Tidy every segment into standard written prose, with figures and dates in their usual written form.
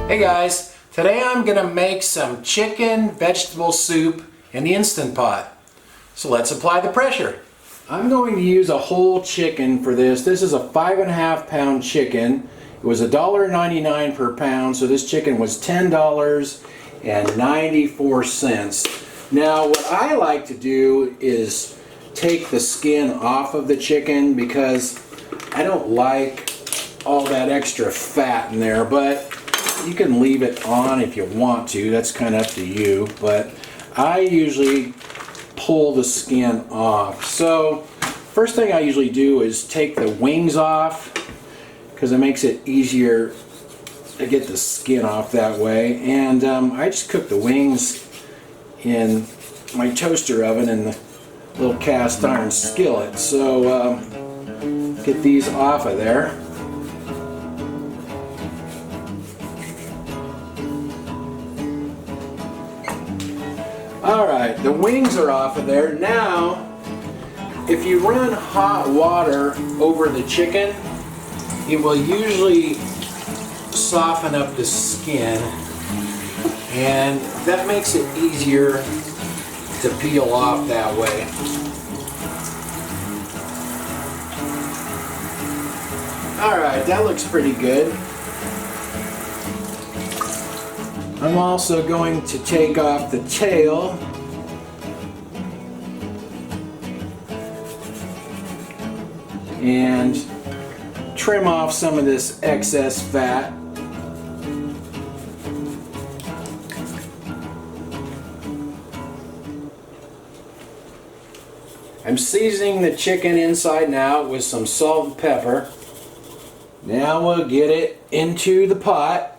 Hey guys, today I'm going to make some chicken vegetable soup in the Instant Pot. So let's apply the pressure. I'm going to use a whole chicken for this. This is a 5.5 pound chicken. It was $1.99 per pound, so this chicken was $10.94. Now what I like to do is take the skin off of the chicken because I don't like all that extra fat in there, but you can leave it on if you want to. That's kind of up to you, but I usually pull the skin off. So first thing I usually do is take the wings off because it makes it easier to get the skin off that way. And I just cook the wings in my toaster oven in the little cast iron skillet. So get these off of there. Alright, the wings are off of there. Now, if you run hot water over the chicken, it will usually soften up the skin, and that makes it easier to peel off that way. Alright, that looks pretty good. I'm also going to take off the tail and trim off some of this excess fat. I'm seasoning the chicken inside and out with some salt and pepper. Now we'll get it into the pot.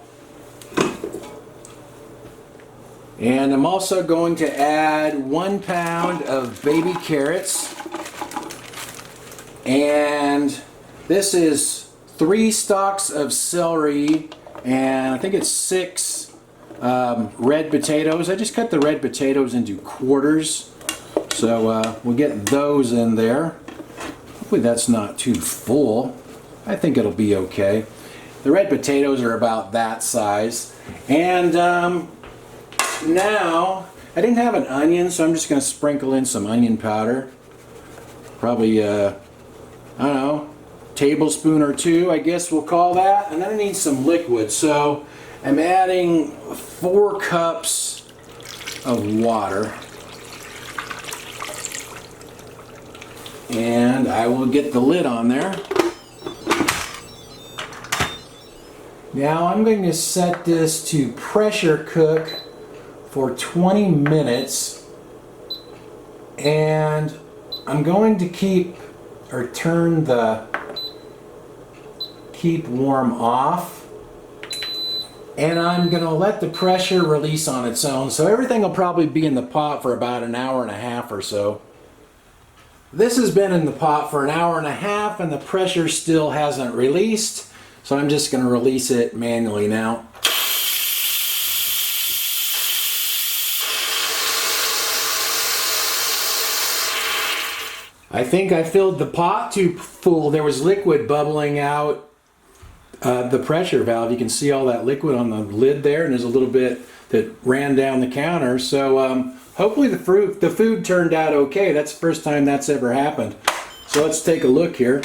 And I'm also going to add 1 pound of baby carrots. And this is 3 stalks of celery, and I think it's 6 red potatoes. I just cut the red potatoes into quarters. So we'll get those in there. Hopefully that's not too full. I think it'll be okay. The red potatoes are about that size. And now, I didn't have an onion, so I'm just going to sprinkle in some onion powder. Probably, I don't know, tablespoon or 2, I guess we'll call that. And then I need some liquid, so I'm adding 4 cups of water. And I will get the lid on there. Now I'm going to set this to pressure cook for 20 minutes, and I'm going to keep warm off, and I'm going to let the pressure release on its own, so everything will probably be in the pot for about an hour and a half or so. This has been in the pot for an hour and a half and the pressure still hasn't released, so I'm just going to release it manually now. I think I filled the pot too full. There was liquid bubbling out the pressure valve. You can see all that liquid on the lid there, and there's a little bit that ran down the counter. So hopefully the food turned out okay. That's the first time that's ever happened. So let's take a look here.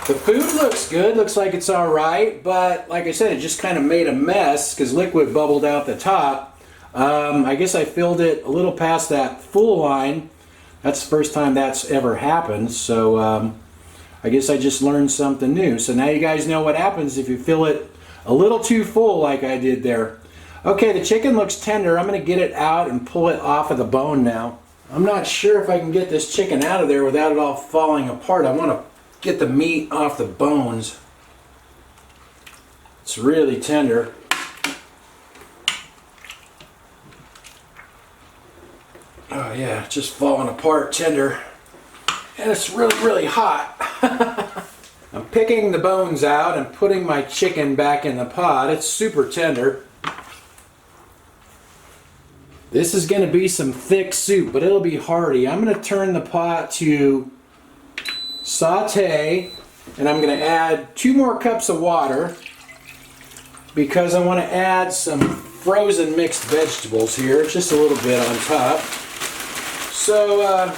The food looks good. Looks like it's all right, but like I said, it just kind of made a mess because liquid bubbled out the top. I guess I filled it a little past that full line. That's the first time that's ever happened, so I guess I just learned something new. So now you guys know what happens if you fill it a little too full like I did there. Okay, the chicken looks tender. I'm going to get it out and pull it off of the bone now. I'm not sure if I can get this chicken out of there without it all falling apart. I want to get the meat off the bones. It's really tender. Oh yeah, it's just falling apart tender. And it's really, really hot. I'm picking the bones out and putting my chicken back in the pot. It's super tender. This is going to be some thick soup, but it'll be hearty. I'm going to turn the pot to saute, and I'm going to add 2 more cups of water. because I want to add some frozen mixed vegetables here, just a little bit on top. So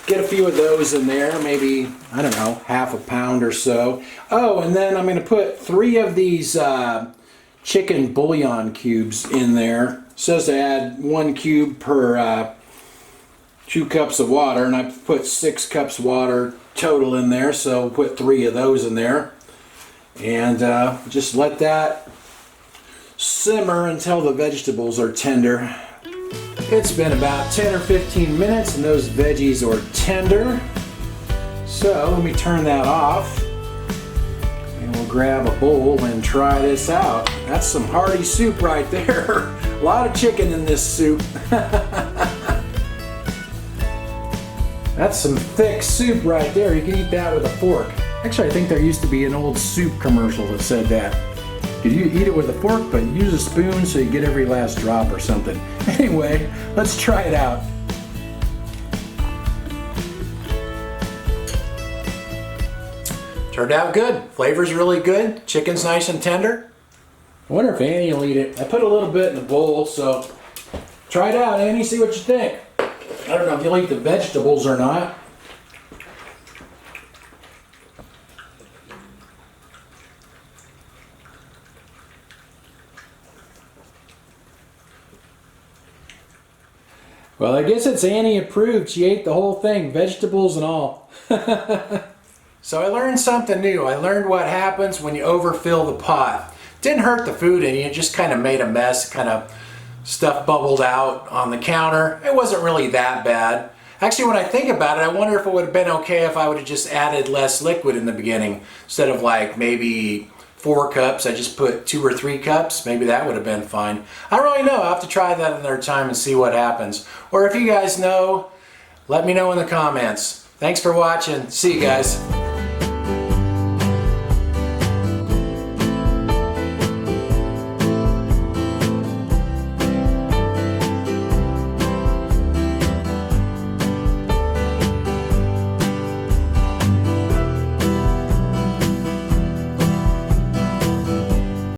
get a few of those in there, maybe, I don't know, half a pound or so. Oh, and then I'm going to put 3 of these chicken bouillon cubes in there. It says to add 1 cube per 2 cups of water, and I put 6 cups water total in there, so we'll put 3 of those in there. And just let that simmer until the vegetables are tender. It's been about 10 or 15 minutes and those veggies are tender. So let me turn that off and we'll grab a bowl and try this out. That's some hearty soup right there. A lot of chicken in this soup. That's some thick soup right there. You can eat that with a fork. Actually, I think there used to be an old soup commercial that said that. You eat it with a fork, but use a spoon so you get every last drop or something. Anyway, let's try it out. Turned out good. Flavor's really good. Chicken's nice and tender. I wonder if Annie will eat it. I put a little bit in the bowl, so try it out, Annie. See what you think. I don't know if you'll eat the vegetables or not. Well, I guess it's Annie approved. She ate the whole thing, vegetables and all. So I learned something new. I learned what happens when you overfill the pot. Didn't hurt the food any, it just kind of made a mess, kind of stuff bubbled out on the counter. It wasn't really that bad. Actually, when I think about it, I wonder if it would have been okay if I would have just added less liquid in the beginning. Instead of like maybe 4 cups, I just put 2 or 3 cups. Maybe that would have been fine. I don't really know. I'll have to try that another time and see what happens. Or if you guys know, let me know in the comments. Thanks for watching. See you guys.